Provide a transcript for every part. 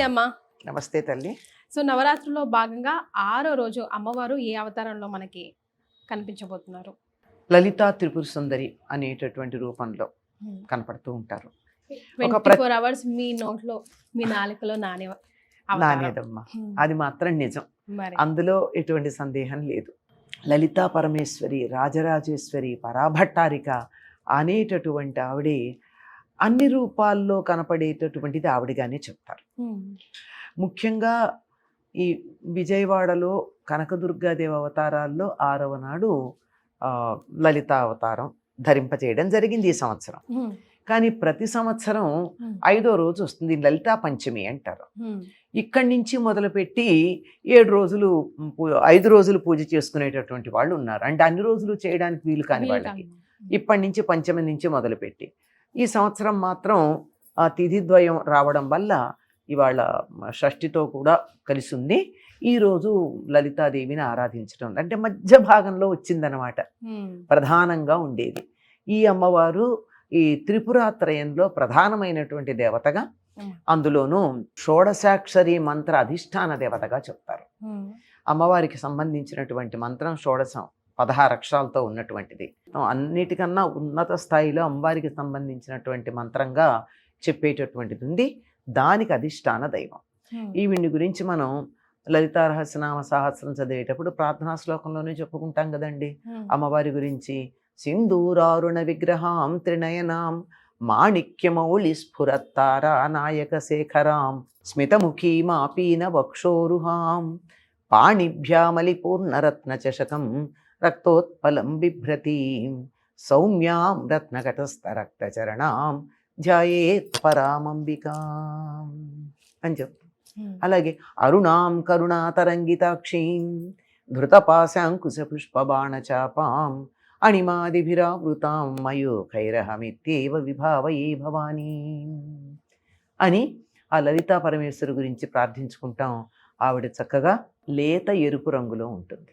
అమ్మా. నమస్తే తల్లి. సో నవరాత్రిలో భాగంగా 6వ రోజు అమ్మవారు ఏ అవతారంలో మనకి కనిపించబోతున్నారు? లలితా త్రిపుర సుందరి అనేటటువంటి రూపంలో కనపడుతూ ఉంటారు. 24 అవర్స్ మీ నోట్లో మీ నాలుకలో నానేదమ్మా, అది మాత్రం నిజం. అందులో ఎటువంటి సందేహం లేదు. లలితా పరమేశ్వరి, రాజరాజేశ్వరి, పరాభట్టారిక అనేటటువంటి ఆవిడే అన్ని రూపాల్లో కనపడేటటువంటిది ఆవిడగానే చెప్తారు. ముఖ్యంగా ఈ విజయవాడలో కనకదుర్గాదేవి అవతారాల్లో 6వ నాడు లలితా అవతారం ధరింపచేయడం జరిగింది ఈ సంవత్సరం. కానీ ప్రతి సంవత్సరం 5వ రోజు వస్తుంది, లలితా పంచమి అంటారు. ఇక్కడి నుంచి మొదలుపెట్టి 7 రోజులు 5 రోజులు పూజ చేసుకునేటటువంటి వాళ్ళు ఉన్నారు. అంటే అన్ని రోజులు చేయడానికి వీలు కాని వాళ్ళకి ఇప్పటి నుంచి పంచమి నుంచి మొదలుపెట్టి ఈ సంవత్సరం మాత్రం ఆ తిథిద్వయం రావడం వల్ల ఇవాళ షష్ఠితో కూడా కలిసి ఉంది. ఈరోజు లలితాదేవిని ఆరాధించడం అంటే మధ్య భాగంలో వచ్చిందనమాట, ప్రధానంగా ఉండేది. ఈ అమ్మవారు ఈ త్రిపురాత్రయంలో ప్రధానమైనటువంటి దేవతగా, అందులోనూ షోడశాక్షరి మంత్ర అధిష్టాన దేవతగా చెప్తారు. అమ్మవారికి సంబంధించినటువంటి మంత్రం షోడశం 16 అక్షరాలతో ఉన్నటువంటిది. అన్నిటికన్నా ఉన్నత స్థాయిలో అమ్మవారికి సంబంధించినటువంటి మంత్రంగా చెప్పేటటువంటిది ఉంది. దానికి అధిష్టాన దైవం. ఈవిని గురించి మనం లలితా రహస్యనామ సహస్రం చదివేటప్పుడు ప్రార్థనా శ్లోకంలోనే చెప్పుకుంటాం కదండి అమ్మవారి గురించి. సింధూరారుణ విగ్రహాం త్రినయనాం మాణిక్యమౌళి స్ఫురత్తారా నాయక శేఖరాం స్మితముఖీమాపీన వక్షోరుహాం పాణిభ్యామలి పూర్ణరత్న చషకం రక్తోత్పలం బిభ్రతీం సౌమ్యాం రత్నకటస్థ రక్తచరణాం ధ్యాయేత్ పరామంబికాం అని చెప్తాం. అలాగే అరుణాం కరుణాతరంగితాక్షీం ధృతపాశాంకుశ పుష్పబాణచాపాం అణిమాదిభిరావృతాం మయూఖైరహమిత్యేవ విభావయే భవానీ అని ఆ లలితా పరమేశ్వరు గురించి ప్రార్థించుకుంటాం. ఆవిడ చక్కగా లేత ఎరుపు రంగులో ఉంటుంది.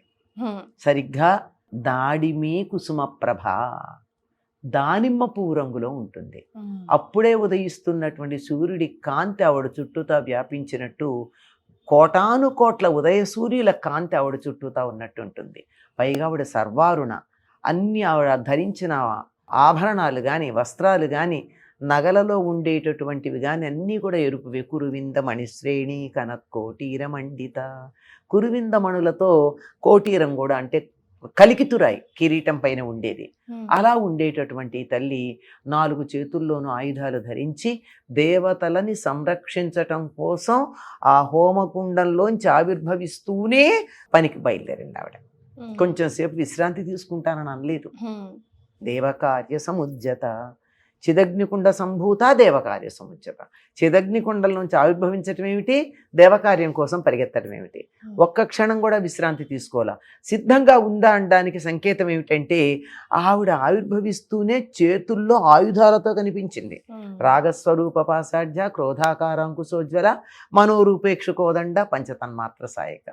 సరిగ్గా దాడిమే కుసుమ ప్రభ, దానిమ్మ పువ్వు రంగులో ఉంటుంది. అప్పుడే ఉదయిస్తున్నటువంటి సూర్యుడి కాంతి ఆవిడ చుట్టూతా వ్యాపించినట్టు, కోటాను కోట్ల ఉదయ సూర్యుల కాంతి ఆవిడ చుట్టూతా ఉన్నట్టు ఉంటుంది. పైగా ఆవిడ సర్వారుణ, అన్ని ఆవిడ ధరించిన ఆభరణాలు కానీ వస్త్రాలు కానీ నగలలో ఉండేటటువంటివి కానీ అన్నీ కూడా ఎరుపువే. కురువింద మణిశ్రేణి కనకోటీర మండిత, కురువింద మణులతో కోటీరం కూడా అంటే కలికితురాయి కిరీటం పైన ఉండేది. అలా ఉండేటటువంటి తల్లి 4 చేతుల్లోనూ ఆయుధాలు ధరించి దేవతలని సంరక్షించటం కోసం ఆ హోమకుండంలోంచి ఆవిర్భవిస్తూనే పనికి బయలుదేరింది ఆవిడ. కొంచెం సేపు విశ్రాంతి తీసుకుంటానని అనలేదు. దేవకార్య సముజ్జత చిదగ్నికుండ సంభూత దేవకార్య సముజ్జత. చిదగ్నికుండల నుంచి ఆవిర్భవించటం ఏమిటి, దేవకార్యం కోసం పరిగెత్తడం ఏమిటి. ఒక్క క్షణం కూడా విశ్రాంతి తీసుకోవాలా. సిద్ధంగా ఉందా అనడానికి సంకేతం ఏమిటంటే ఆవిడ ఆవిర్భవిస్తూనే చేతుల్లో ఆయుధాలతో కనిపించింది. రాగస్వరూప పాసాఢ్య క్రోధాకారాంకుశోజ్వల మనోరూపేక్షుకోదండ పంచతన్మాత్ర సాయక,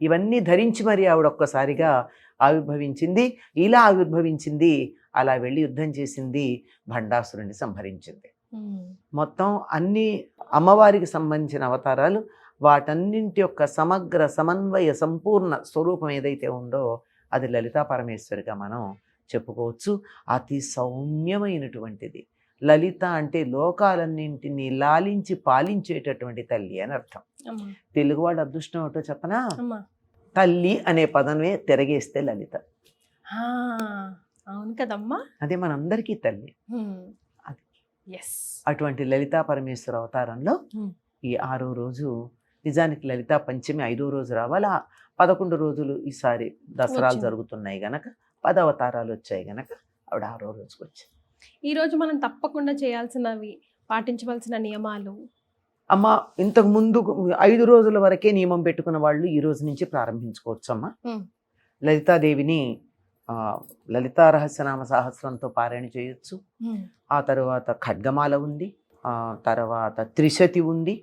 ఇవన్నీ ధరించి మరి ఆవిడ ఒక్కసారిగా ఆవిర్భవించింది. ఇలా ఆవిర్భవించింది, అలా వెళ్ళి యుద్ధం చేసింది, భండాసురుని సంహరించింది. మొత్తం అన్ని అమ్మవారికి సంబంధించిన అవతారాలు, వాటన్నింటి యొక్క సమగ్ర సమన్వయ సంపూర్ణ స్వరూపం ఏదైతే ఉందో అది లలితా పరమేశ్వరిగా మనం చెప్పుకోవచ్చు. అతి సౌమ్యమైనటువంటిది. లలిత అంటే లోకాలన్నింటినీ లాలించి పాలించేటటువంటి తల్లి అని అర్థం. తెలుగువాడు అదృష్టం ఏమిటో చెప్పనా, తల్లి అనే పదమే తిరగేస్తే లలిత. అవును కదమ్మా, అదే మనందరికీ తల్లి. అటువంటి లలితా పరమేశ్వర అవతారంలో ఈ 6వ రోజు, నిజానికి లలితా పంచమి 5వ రోజు రావాలి. 11 రోజులు ఈసారి దసరాలు జరుగుతున్నాయి గనక 10 అవతారాలు వచ్చాయి గనక ఆవిడ 6వ రోజుకి వచ్చాయి. ఈరోజు మనం తప్పకుండా చేయాల్సినవి, పాటించవలసిన నియమాలు అమ్మ. ఇంతకు ముందు 5 రోజుల వరకే నియమం పెట్టుకున్న వాళ్ళు ఈ రోజు నుంచి ప్రారంభించుకోవచ్చు అమ్మ. లలితాదేవిని లలితా రహస్యనామ సహస్రంతో పారాయణ చేయొచ్చు. ఆ తర్వాత ఖడ్గమాల ఉంది, ఆ తర్వాత త్రిశతి ఉంది.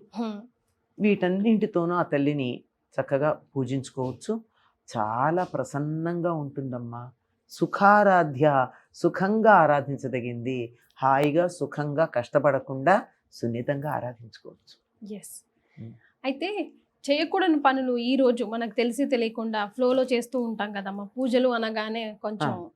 వీటన్నింటితోనూ ఆ తల్లిని చక్కగా పూజించుకోవచ్చు. చాలా ప్రసన్నంగా ఉంటుందమ్మా. సుఖారాధ్య, సుఖంగా ఆరాధించదగింది. హాయిగా సుఖంగా కష్టపడకుండా సున్నితంగా ఆరాధించుకోవచ్చు. ఉమ్. అయితే చేయకూడని పనులు ఈ రోజు మనకు తెలిసి తెలియకుండా ఫ్లోలో చేస్తూ ఉంటాం కదమ్మా. పూజలు అనగానే కొంచెం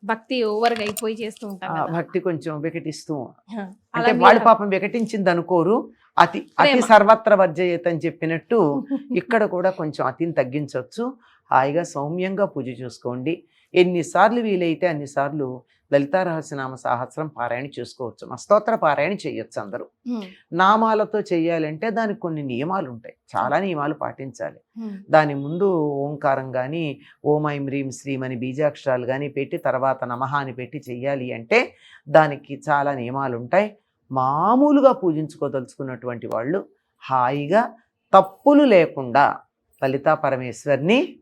భక్తి ఓవర్గా అయిపోయి చేస్తూ ఉంటాం ఆ కదా. భక్తి కొంచెం వికటిస్తూ, హ. అంటే అలా వాళ్ళు మీరు- పాపం వికటించింది అనుకోరు, అతి అతి ప్రేమ. సర్వత్ర వర్జయత అని చెప్పినట్టు ఇక్కడ కూడా కొంచెం అతిని తగ్గించవచ్చు. హాయిగా సౌమ్యంగా పూజ చూసుకోండి. ఎన్నిసార్లు వీలైతే అన్నిసార్లు లలితా రహస్యనామ సహస్రం పారాయణ చేసుకోవచ్చు. మా స్తోత్ర పారాయణ చేయొచ్చు అందరూ. హ్మ్. నామాలతో చేయాలంటే దానికి కొన్ని నియమాలు ఉంటాయి, చాలా నియమాలు పాటించాలి. హ్మ్. దాని ముందు ఓంకారం కానీ, ఓం ఐం హ్రీం శ్రీం అని బీజాక్షరాలు కానీ పెట్టి తర్వాత నమః అని పెట్టి చెయ్యాలి అంటే దానికి చాలా నియమాలు ఉంటాయి. మామూలుగా పూజించుకోదలుచుకున్నటువంటి వాళ్ళు హాయిగా తప్పులు లేకుండా లలితా పరమేశ్వర్ని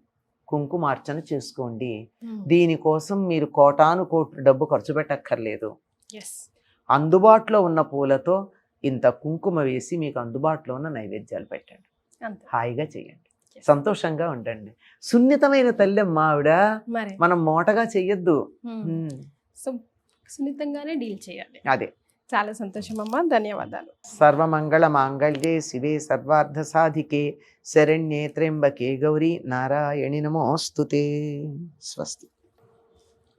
కుంకుమార్చన చేసుకోండి. హ్మ్. దీనికోసం మీరు కోటాను కోట్లు డబ్బు ఖర్చు పెట్టక్కర్లేదు. ఎస్. అందుబాటులో ఉన్న పూలతో ఇంత కుంకుమ వేసి మీకు అందుబాటులో ఉన్న నైవేద్యాలు పెట్టండి. అంతే. హాయిగా చేయండి, Yes. సంతోషంగా ఉండండి. సున్నితమైన తల్లి ఆవిడ, మరి మనం మోటగా చెయ్యొద్దు. హ్మ్. సో సున్నితంగానే డీల్ చేయాలి. అదే. చాలా సంతోషం అమ్మా, ధన్యవాదాలు. సర్వమంగళ మాంగళ్యే శివే సర్వార్థ సాధికే శరణ్యే త్ర్యంబకే గౌరీ నారాయణి నమోస్తుతే. స్వస్తి.